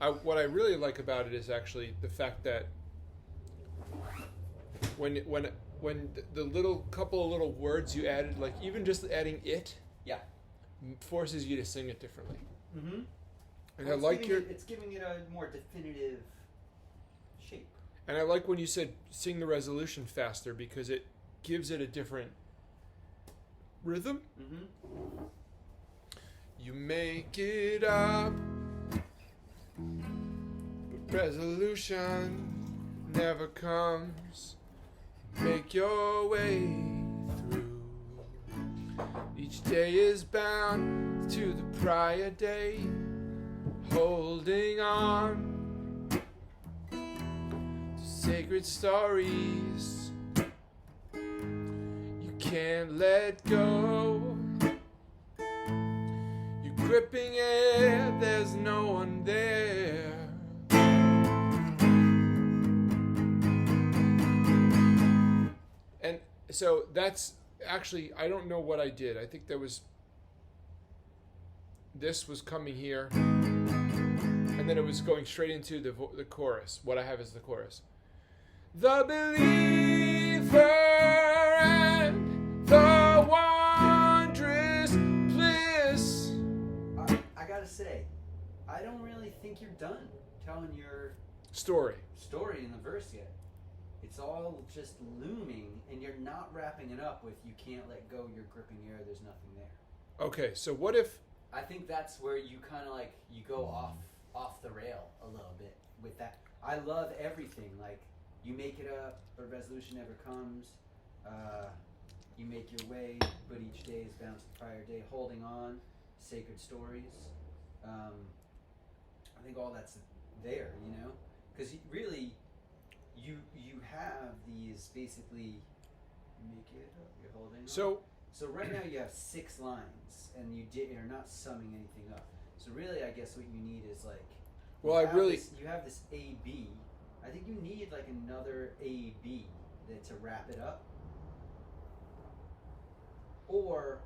what I really like about it is actually the fact that when the little couple of little words you added, like even just adding it, yeah, forces you to sing it differently. Mm-hmm. And well, I like it's giving it a more definitive shape. And I like when you said sing the resolution faster because it gives it a different rhythm. Mm-hmm. You make it up, but resolution never comes. Make your way through. Each day is bound to the prior day, holding on to sacred stories you can't let go. You're gripping it, there's no one there. And so that's actually, I don't know what I did. I think this was coming here, and then it was going straight into the chorus. What I have is the chorus. The believer and the wondrous bliss. I gotta say, I don't really think you're done telling your story in the verse yet. It's all just looming, and you're not wrapping it up with "you can't let go, you're gripping air, there's nothing there." Okay, so what if... I think that's where you kind of like, you go off the rail a little bit with that. I love everything, like, you make it up, but resolution never comes. You make your way, but each day is bound to the prior day. Holding on, sacred stories. I think all that's there, you know? Because really... You have these basically, make it up, you're holding on. So right now you have 6 lines, and you're not summing anything up. So really, I guess what you need is like, you have this A B. I think you need like another A B to wrap it up. Or,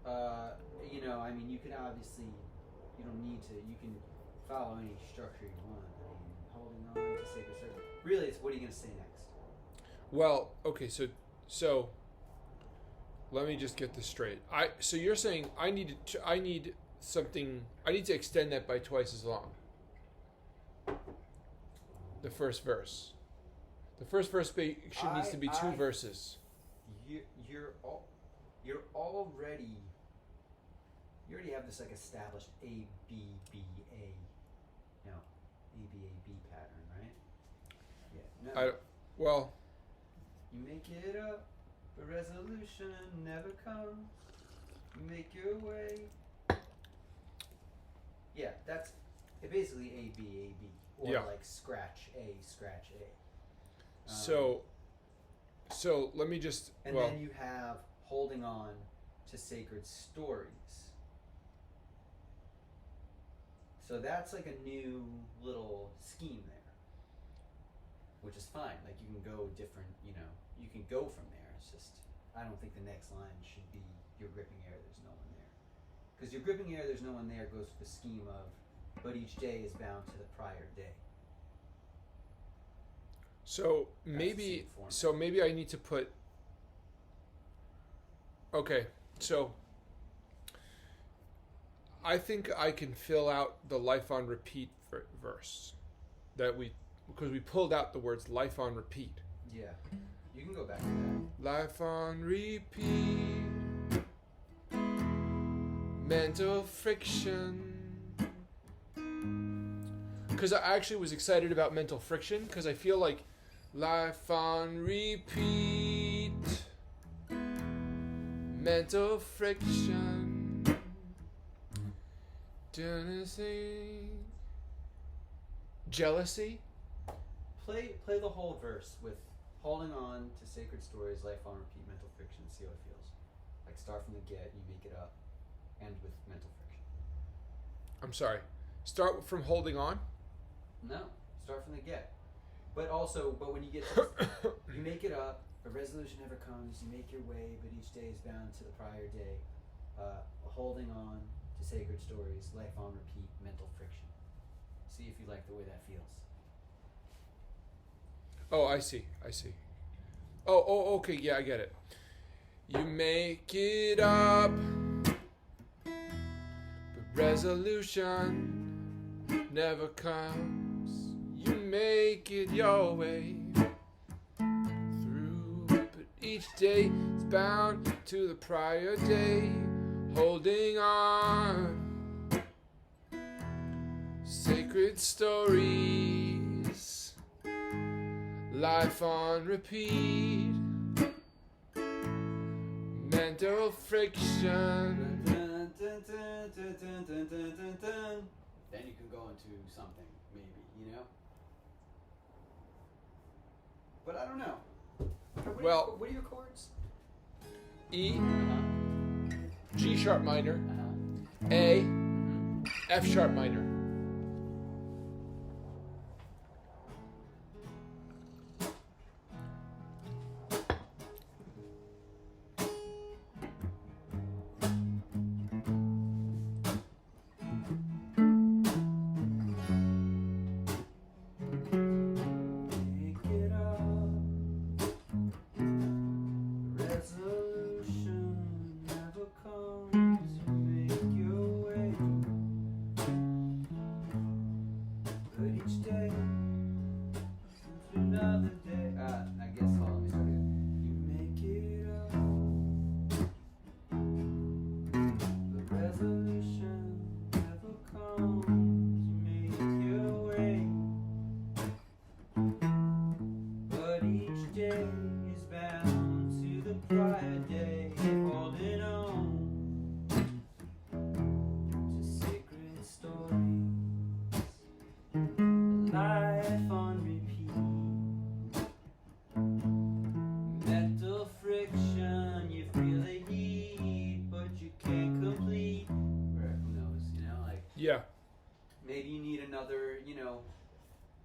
I mean, you can obviously, you don't need to. You can follow any structure you want. Holding on to sacred stories. Really, it's what are you going to say next? Well, okay, so let me just get this straight. So you're saying I need to extend that by twice as long. The first verse. The first verse needs to be 2 verses. You already have this like established A B B A. No, A B A B pattern, right? Yeah. No. You make it up, but resolution never comes. You make your way. Yeah, that's basically A B A B, or like scratch A scratch A. So let me just. And then you have holding on to sacred stories. So that's like a new little scheme there, which is fine. Like you can go different, you can go from there. It's just, I don't think the next line should be "you're gripping air, there's no one there." Because "you're gripping air, there's no one there" goes with the scheme of, but each day is bound to the prior day. So maybe I need to put. Okay, so I think I can fill out the life on repeat verse because we pulled out the words life on repeat. Yeah, you can go back to that. Life on repeat, mental friction. Because I actually was excited about mental friction because I feel like life on repeat, mental friction. Jealousy. Play the whole verse with holding on to sacred stories, life on repeat, mental friction. See how it feels. Like start from the get, you make it up, end with mental friction. I'm sorry. Start from holding on. No, start from the get. But when you get to this, you make it up. A resolution never comes. You make your way, but each day is bound to the prior day. Holding on to sacred stories, life on repeat, mental friction. like the way that feels? Oh, I see. Oh, okay, yeah, I get it. You make it up, but resolution never comes. You make it your way through, but each day is bound to the prior day, holding on. Sacred stories, life on repeat, mental friction. Then you can go into something, maybe, you know? But I don't know. What are your chords? E, G sharp minor, A, F sharp minor. Yeah. Maybe you need another, you know,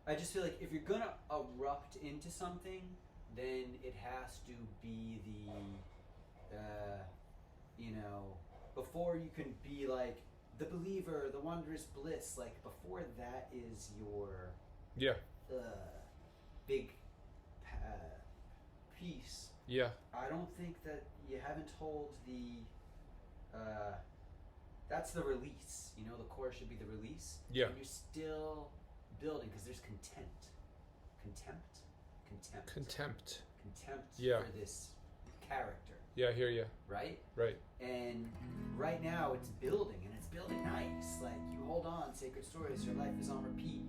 I just feel like if you're gonna erupt into something, then it has to be you know, before you can be like the believer, the wondrous bliss, like before that is your big piece. Yeah. I don't think that you haven't told the that's the release. You know, the chorus should be the release. Yeah. And you're still building because there's contempt. Yeah. For this character. Yeah, I hear you. Right? Right. And right now it's building, and it's building nice. Like, you hold on, sacred stories, your life is on repeat.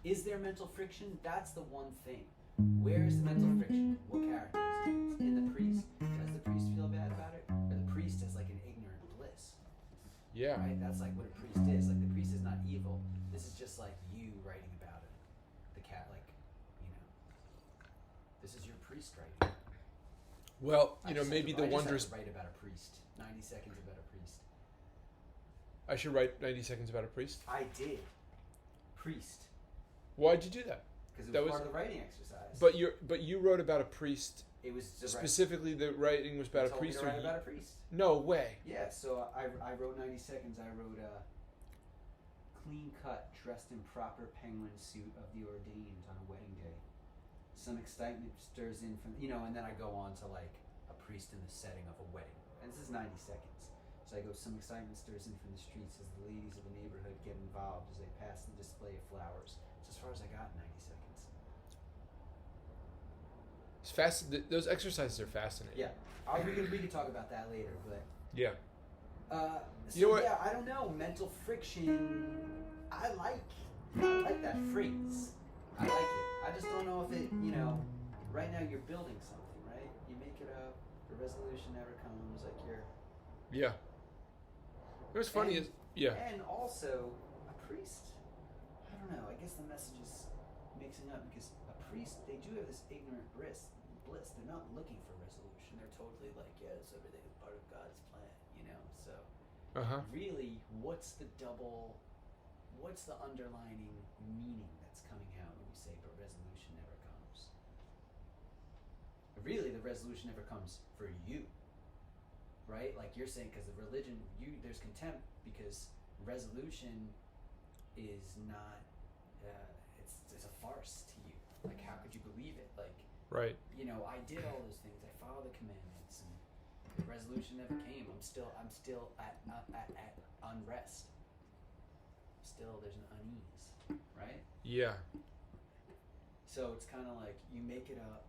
Is there mental friction? That's the one thing. Where is the mental friction? What character is it? It's in the priest. Does the priest feel bad about it? Or the priest is like an ignorant bliss? Yeah. Right? That's like what a priest is. Like, the priest is not evil. This is just like you writing about it. The cat, like, you know. This is your priest writing. Well, you know, maybe the wondrous. I just have to write about a priest. 90 seconds about a priest. I should write 90 seconds about a priest? I did. Priest. Why'd you do that? Because it was part of the writing exercise. But you wrote about a priest. It was specifically the writing was about a priest. You told me to write about a priest. No way. Yeah, so I wrote 90 seconds. I wrote a clean cut, dressed in proper penguin suit of the ordained on a wedding day. Some excitement stirs in from, you know, and then I go on to like a priest in the setting of a wedding. And this is 90 seconds. So I go, some excitement stirs in from the streets as the ladies of the neighborhood get involved as they pass the display of flowers. It's as far as I got in 90 seconds. It's fast. Those exercises are fascinating. Yeah. We can talk about that later, but. Yeah. You know what? Yeah, I don't know. Mental friction. I like that phrase. I like it. I just don't know if it, you know, right now you're building something, right? You make it up, the resolution never comes, like you're... Yeah. What's funny is, yeah. And also, a priest, I don't know, I guess the message is mixing up because a priest, they do have this ignorant bliss. They're not looking for resolution. They're totally like, yes, everything is part of God's plan, you know? So, really, what's the underlining meaning that's coming out when we say, but resolution never comes? Really, the resolution never comes for you, right? Like you're saying, because the religion, there's contempt because resolution is not it's a farce to you. Like, how could you believe it? Like, Right. you know, I did all those things. I followed the commandments, and the resolution never came. I'm still at unrest. Still, there's an unease, right? Yeah. So it's kind of like you make it up,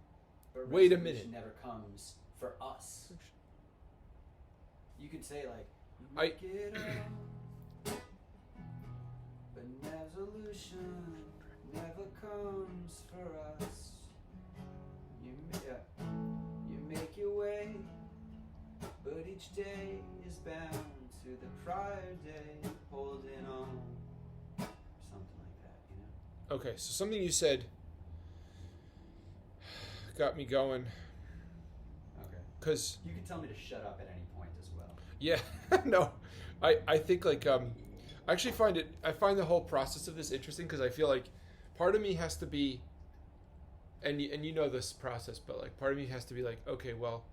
but Wait a resolution minute. never comes for us. You could say like, you I- make it up, but resolution never comes for us. You make your way, but each day is bound to the prior day, holding on. Something like that, you know? Okay, so something you said got me going. Okay. Because, You can tell me to shut up at any point as well. yeah, no, I think like, I actually I find the whole process of this interesting because I feel like part of me has to be, and you know this process, but like part of me has to be like, okay, well,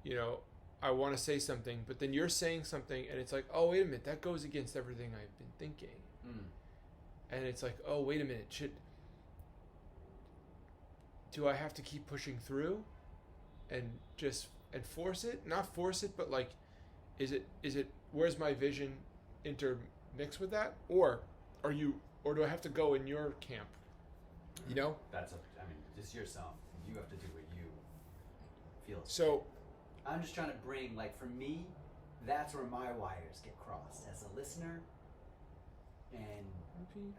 you know, I want to say something, but then you're saying something and it's like, oh, wait a minute, that goes against everything I've been thinking. And it's like, oh, wait a minute, do I have to keep pushing through and force it? Not force it, but like, is it, where's my vision intermixed with that? Or do I have to go in your camp? You know? Just yourself. You have to do what you feel. So, I'm just trying to bring, like, for me, that's where my wires get crossed as a listener, and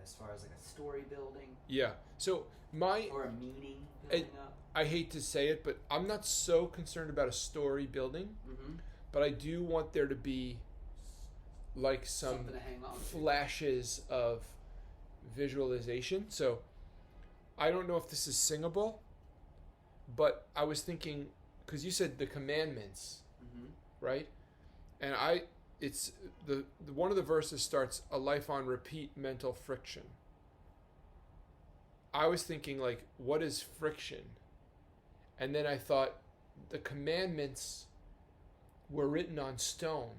as far as like a story building. yeah. So or a meaning building up. I hate to say it, but I'm not so concerned about a story building. Mm-hmm. But I do want there to be like some Something to hang on to. flashes of visualization. So I don't know if this is singable, but I was thinking, because you said the commandments, right? And it's the one of the verses starts, a life on repeat mental friction. I was thinking like, what is friction? And then I thought the commandments were written on stone.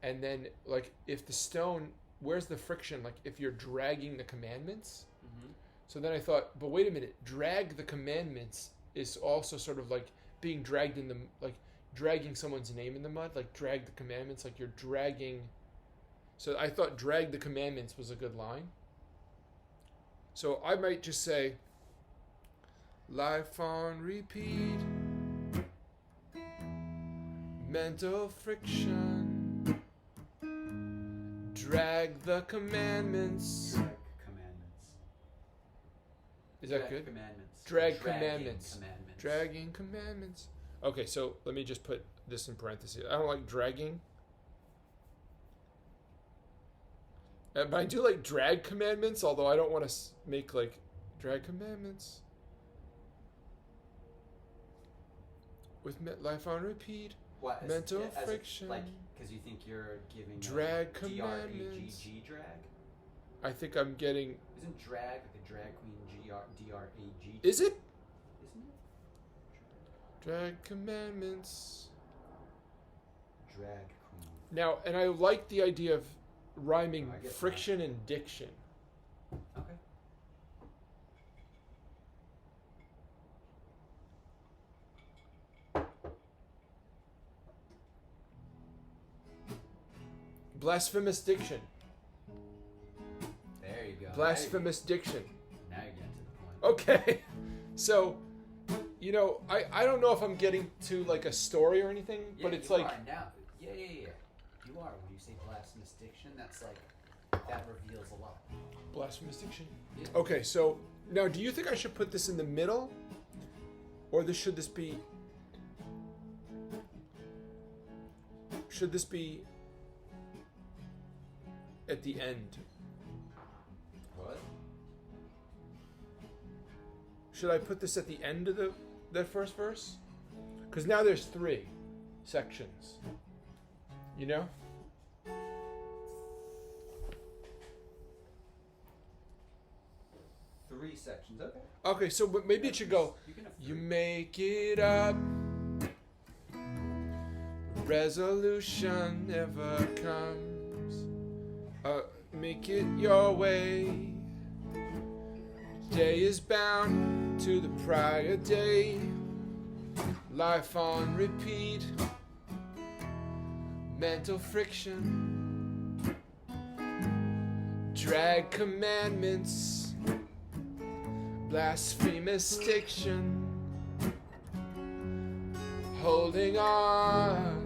And then like, if the stone, where's the friction? Like if you're dragging the commandments. So then I thought, but wait a minute, drag the commandments is also sort of like being dragged in the, like dragging someone's name in the mud, like drag the commandments, like you're dragging. So I thought drag the commandments was a good line. So I might just say, life on repeat, mental friction, drag the commandments. Drag commandments. Is that Drag good? Commandments. Drag Dragging commandments. Dragging commandments. Okay, so let me just put this in parentheses. I don't like dragging. But I do like drag commandments, although I don't want to make like drag commandments. With life on repeat. What, mental as friction. Like, because you think you're giving drag commandments. commandments. Drag? I think I'm getting. Isn't drag like a drag queen? D-R-A-G? Is it? Isn't it? Drag commandments. Drag queen. Now, and I like the idea of rhyming I get friction and diction. Okay. Blasphemous diction. There you go. Blasphemous diction. Now you're getting to the point. Okay. So, you know, I don't know if I'm getting to like a story or anything, but it's you like. Are now. Yeah. You are. When you say blasphemous diction, that's like, that reveals a lot. Blasphemous diction? Yeah. Okay, so now do you think I should put this in the middle? Or should this be. Should this be at the end? What? Should I put this at the end of the first verse? Because now there's 3 sections. You know? Three sections. Okay. Okay, so maybe it should go. You make it up. Resolution never comes. Make it your way. Day is bound to the prior day. Life on repeat. Mental friction. Drag commandments. Blasphemous diction. Holding on.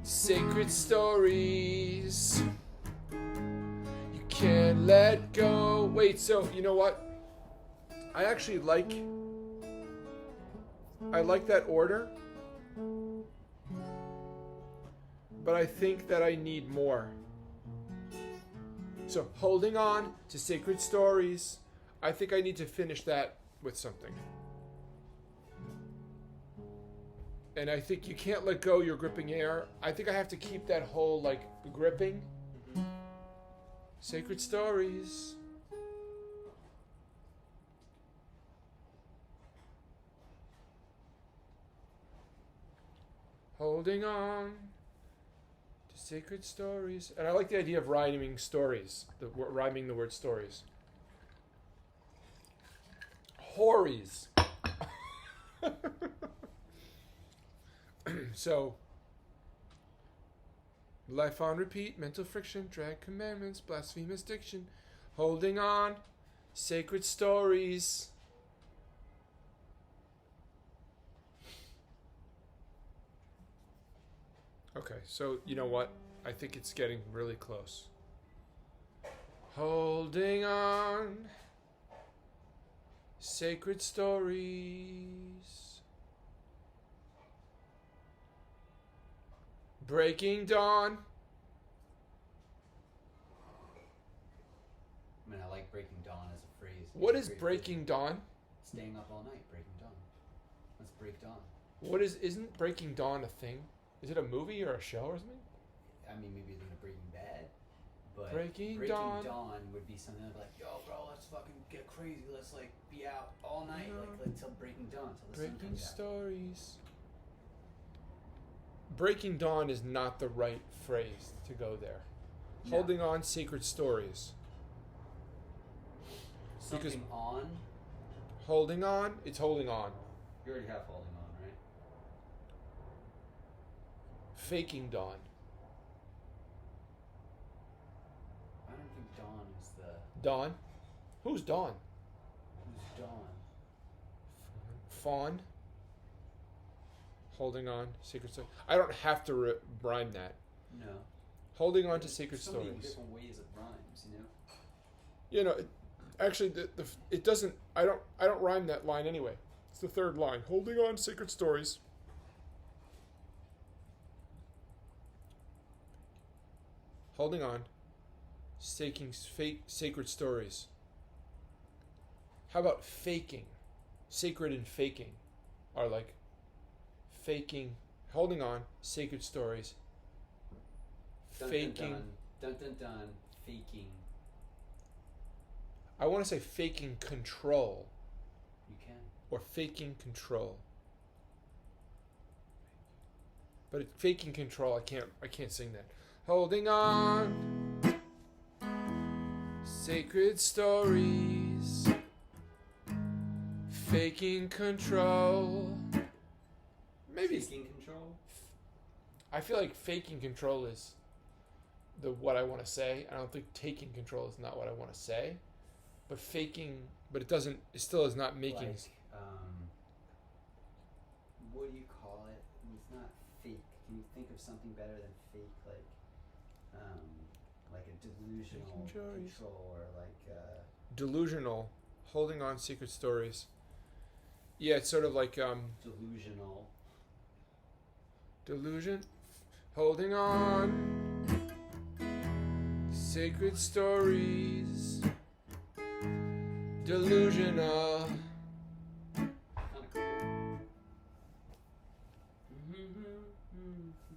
Sacred stories. You can't let go. Wait, so you know what? I actually like that order. But I think that I need more. So holding on to sacred stories. I think I need to finish that with something. And I think you can't let go, you're gripping air. I think I have to keep that whole, like, gripping. Sacred stories. Holding on to sacred stories. And I like the idea of rhyming stories. Rhyming the word stories. Hories. So, life on repeat, mental friction, drag commandments, blasphemous diction, holding on, sacred stories. Okay, so you know what? I think it's getting really close. Holding on, sacred stories. Breaking dawn. I mean, I like breaking dawn as a phrase. What is breaking dawn? Staying up all night, breaking dawn. Let's break dawn. Isn't Breaking Dawn a thing? Is it a movie or a show or something? I mean, maybe they're Breaking Bad, but Breaking Dawn would be something like, yo, bro, let's fucking get crazy. Let's like be out all night, like until breaking dawn, till the sun Breaking comes out. stories. Breaking dawn is not the right phrase to go there. No. Holding on, sacred stories. Something because on. Holding on, it's holding on. You already have holding on, right? Faking dawn. I don't think dawn is the. Dawn? Who's Dawn? Who's dawn? Fawn. Holding on, sacred stories. I don't have to rhyme that. No. Holding on to sacred so many stories. different ways of rhymes, you know. You know, actually, it doesn't. I don't rhyme that line anyway. It's the third line. Holding on, sacred stories. Holding on, sacred stories. How about faking? Sacred and faking are like faking. Holding on, sacred stories. Dun, Faking. Dun, dun, dun, dun. Faking. I want to say faking control. You can. Or faking control. But faking control, I can't sing that. Holding on. Sacred stories. Faking control. Maybe faking control. I feel like faking control is what I want to say. I don't think taking control is not what I want to say. But faking, but it still is not making. Like, what do you call it? It's not fake. Can you think of something better than fake? Like a delusional control, or like delusional, holding on secret stories. Yeah, it's sort of like delusional. Delusion, holding on, sacred stories. Delusional.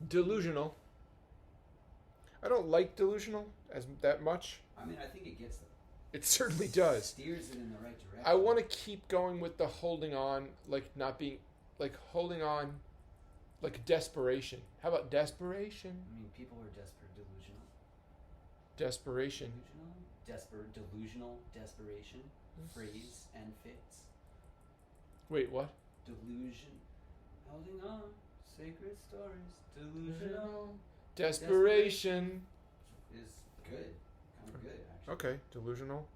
Delusional. I don't like delusional as that much. I mean, I think it gets them. It certainly does. Steers it in the right direction. I want to keep going with the holding on, like not being, like holding on, like desperation. How about desperation? I mean, people are desperate. Delusional. Desperation. Delusional? delusional desperation, phrase and fits. Wait, what? Delusion, holding on, sacred stories, delusional. Desperation. Is good. Kind of good, actually. Okay, delusional.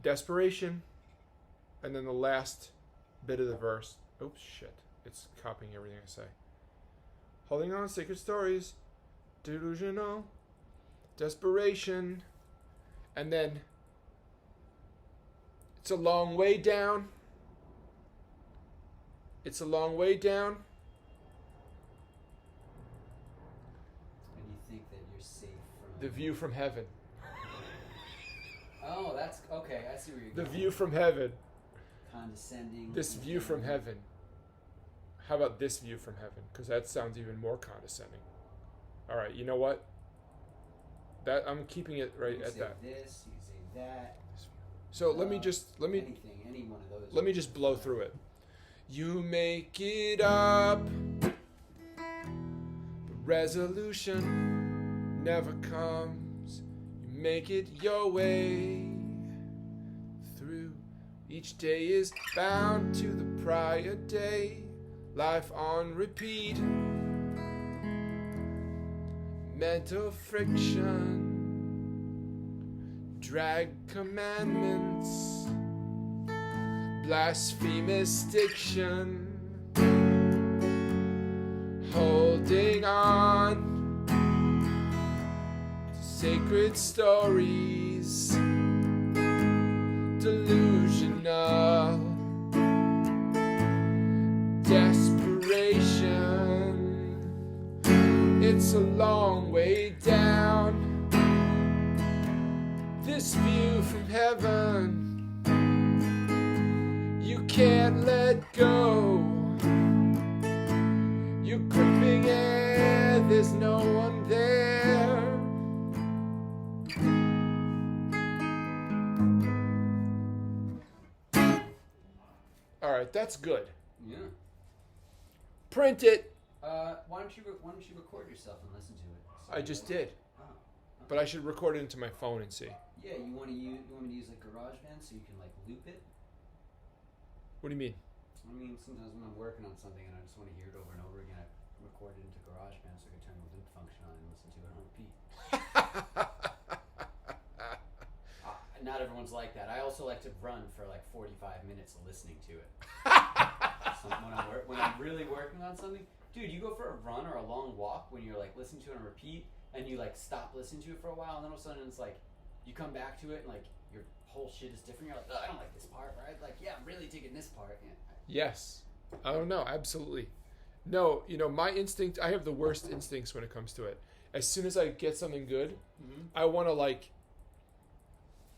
Desperation. And then the last bit of the verse. Oops, shit. It's copying everything I say. Holding on, sacred stories, delusional, desperation. And then it's a long way down. It's a long way down. And you think that you're safe from... The view from heaven. Oh, that's... Okay, I see where you're The going. view from heaven. Condescending. This view from heaven. How about this view from heaven? Because that sounds even more condescending. All right, you know what? That I'm keeping it right at that. You say this, you say that. So let me Anything, any one of those. let me just blow through it. You make it up. Resolution never comes. You make it your way through. Each day is bound to the prior day. Life on repeat. Mental friction. Drag commandments. Blasphemous diction. Holding on to sacred stories. Delusional. Desperation. It's a long way down. This view from heaven. You can't let go. You're gripping air, there's no one there. All right, that's good. Yeah. Print it. Why don't you record yourself and listen to it? So I just did, Oh. but I should record it into my phone and see. Yeah, you want me to use like GarageBand so you can like loop it? What do you mean? I mean, sometimes when I'm working on something and I just want to hear it over and over again, I record it into GarageBand so I can turn the loop function on and listen to it on repeat. Not everyone's like that. I also like to run for like 45 minutes listening to it. So when I'm really working on something, dude, you go for a run or a long walk when you're like listening to it on repeat and you like stop listening to it for a while and then all of a sudden it's like you come back to it and like your whole shit is different. You're like, I don't like this part, right? Like, yeah, I'm really digging this part. Yeah. Yes. I don't know. Absolutely. No, my instinct, I have the worst instincts when it comes to it. As soon as I get something good, I want to like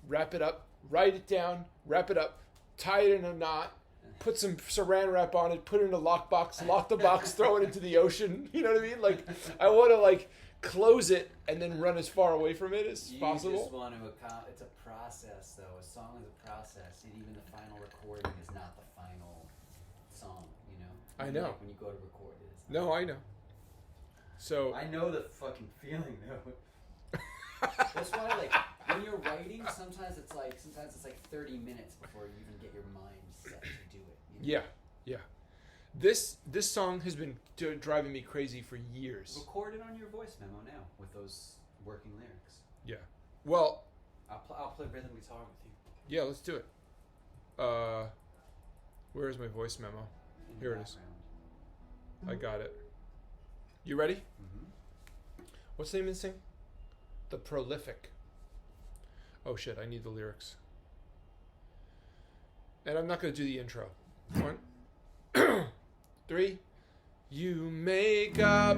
wrap it up, write it down, wrap it up, tie it in a knot, put some saran wrap on it, put it in a lockbox, lock the box, throw it into the ocean. You know what I mean? Like, I want to like close it and then run as far away from it as possible. You just want to it's a process, though. A song is a process, and even the final recording is not the final song. I know. Like when you go to record it. No, I know. So I know the fucking feeling, though. That's why, like, when you're writing, sometimes it's like 30 minutes before you even get your mind set to do it. Yeah. This song has been driving me crazy for years. Record it on your voice memo now with those working lyrics. Yeah. Well, I'll play rhythm guitar with you. yeah, let's do it. Where is my voice memo? Here it is. I got it. You ready? Mm-hmm. What's the name of this thing? The Prolific. Oh shit, I need the lyrics. And I'm not going to do the intro. 1, 3. You make up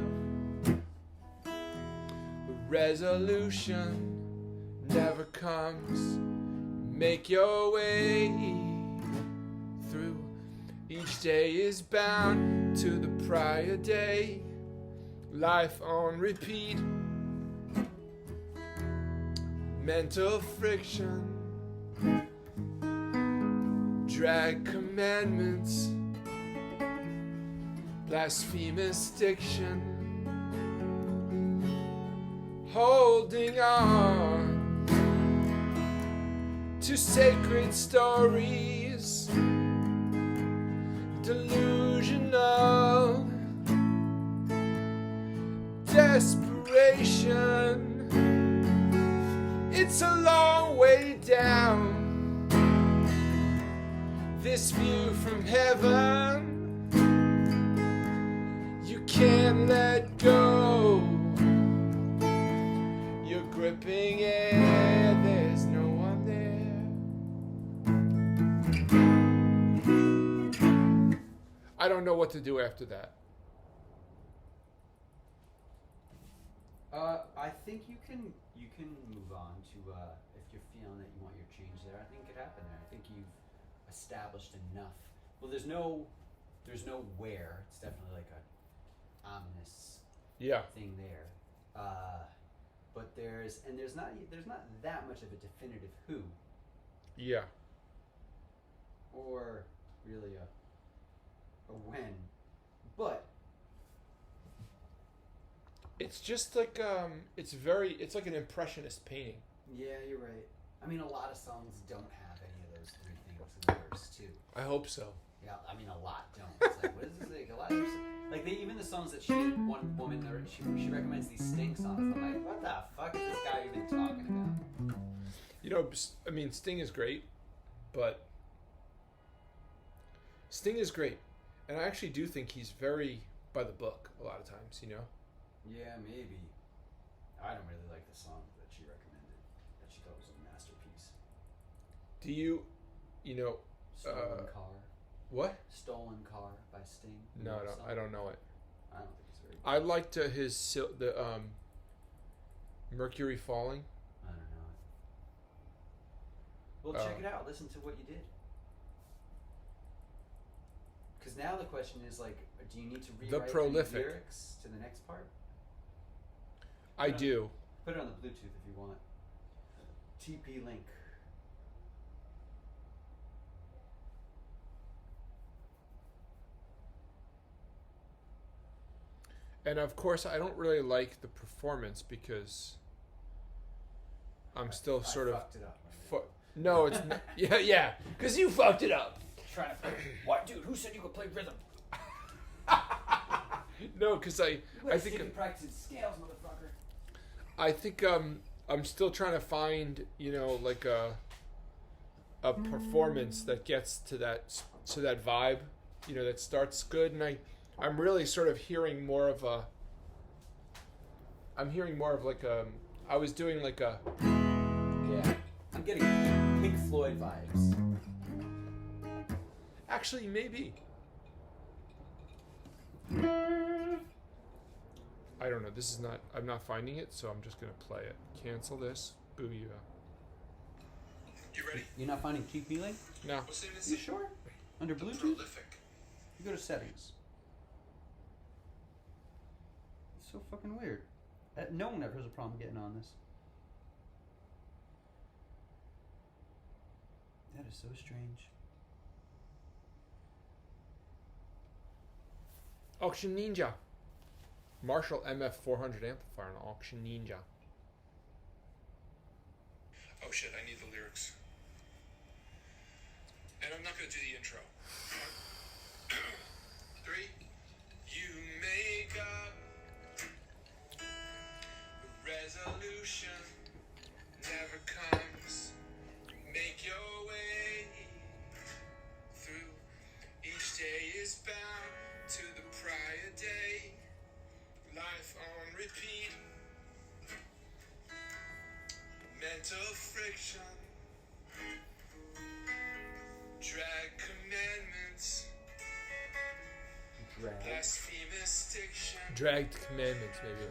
a resolution never comes. Make your way through. Each day is bound to the prior day. Life on repeat. Mental friction. Drag commandments. Blasphemous diction. Holding on to sacred stories, delusional desperation. It's a long way down. This view from heaven, you can't let go. You're gripping air, there's no one there. I don't know what to do after that. I think you can move on to if you're feeling that you want your change there. I think it could happen there. I think you've established enough. Well, there's no where. It's definitely like a ominous thing there. But there's not that much of a definitive who. Yeah. Or really a when. But it's just like it's like an impressionist painting. Yeah, you're right. I mean, a lot of songs don't have any of those three things in the verse too. I hope so. Yeah, I mean, a lot don't. It's like, what is this? Like, a lot of even the songs that one woman she recommends these Sting songs. I'm like, what the fuck is this guy even talking about? You know, I mean, Sting is great, and I actually do think he's very by the book a lot of times. You know. Yeah, maybe. I don't really like the song that she recommended, that she thought was a masterpiece. Do you know... Stolen Car. What? Stolen Car by Sting. No, I don't know it. I don't think it's very good. I liked the Mercury Falling. I don't know it. Well, check it out. Listen to what you did. Because now the question is, like, do you need to rewrite the lyrics to the next part? I do. Put it on the Bluetooth if you want. TP link. And of course, I don't really like the performance because I'm still sort of. Fucked it up. No, it's not. Yeah, because you fucked it up. Trying to play. What, dude? Who said you could play rhythm? No, because I think you practice scales, motherfucker. I think I'm still trying to find like a performance that gets to that vibe, that starts good, and I'm really sort of hearing more of like I was doing like a I'm getting Pink Floyd vibes. Actually, maybe. I don't know. I'm not finding it, so I'm just going to play it. Cancel this. Booyah. You ready? You're not finding TP link? No. You sure? Under Bluetooth? Prolific. You go to settings. It's so fucking weird. No one ever has a problem getting on this. That is so strange. Auction Ninja. Marshall MF400 amplifier on Auction Ninja. Oh shit, I need the lyrics. And I'm not going to do the intro. 3. You make up a resolution, never comes. Make your way through. Each day is bound to the prior day. Life on repeat. Mental friction. Drag commandments. Blasphemous diction. Dragged commandments, maybe.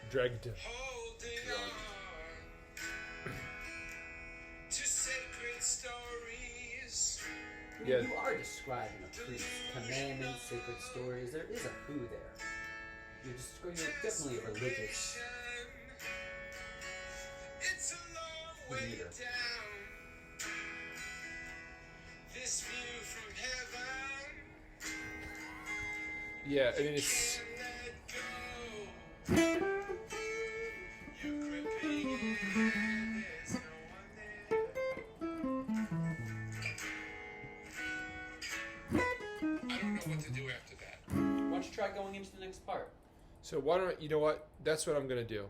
Dragged. Holding on to sacred stories. Yeah. You are describing a priest. Commandments, sacred stories. There is a who there. You're definitely a religious It's a long way leader. down. This view from heaven. Yeah, I mean it's. Can't let go. You're gripping in, there's no one there. know what to do after that. Why don't you try going into the next part? So why don't you know what? That's what I'm gonna do.